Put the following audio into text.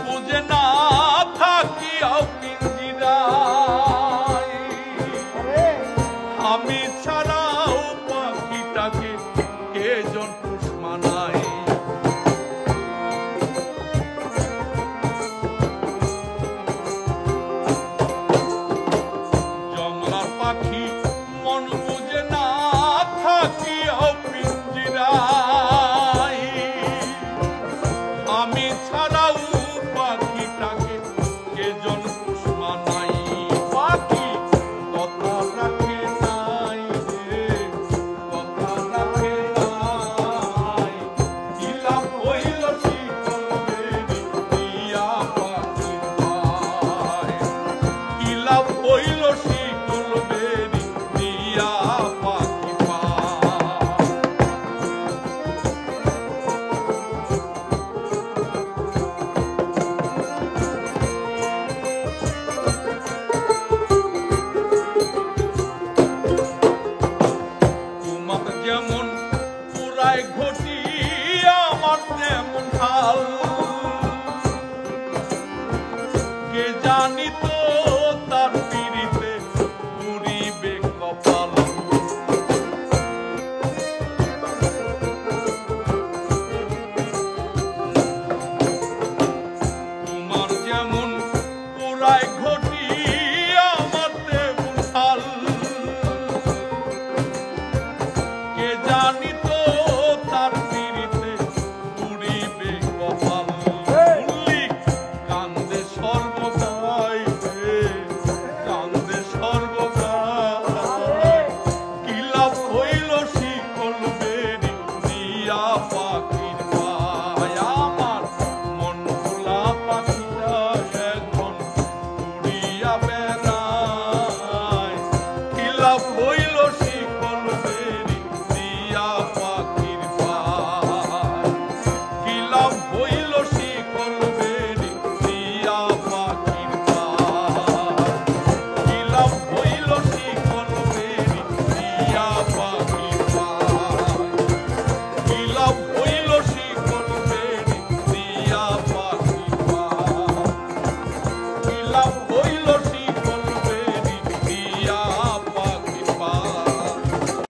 বুঝে না থাকিয়াও পিঞ্জিরায় আমি ছাড়াও পাখিটাকে কে জন পুষ মানায় জংলার পাখি মন বুঝে না থাকিয়াও পিঞ্জিরায় আমি ছাড়াও পাখিটাকে কে জন পুষ মানাই পাখি কথা রাখে নাই রে কথা রাখে নাই কি লাভ হইল শিকল বেরি দিয়া পাখির পায় কি লাভ হইল শিকল বেরি দিয়া পাখি পায় তোমার যেমন পুরাই ঘটি আমার তেমন হাল কে জানি তো তার পিড়িতে পুরিবে কপাল তোমার যেমন পুরাই ঘটি আমার তেমন হাল কে জানি তো তার পিড়িতে পুরিবে কপাল শুনলি কান্দে সর্বদাই রে কান্দে সর্বদাই কি লাভ হইল শিকল বেরি দিয়া পাখির পায় আমার মন ভোলা পাখিটা এখন উড়িয়া বেড়ায় কি লাভ হইল শিকল বেরি দিয়া পাখির পায় কি লাভ হইল শিকল বেরি দিয়া পাখির পায় কি লাভ হইল শিকল বেরি দিয়া পাখির পায় কি লাভ হইল শিকল বেরি দিয়া পাখির পায় কি লাভ হইল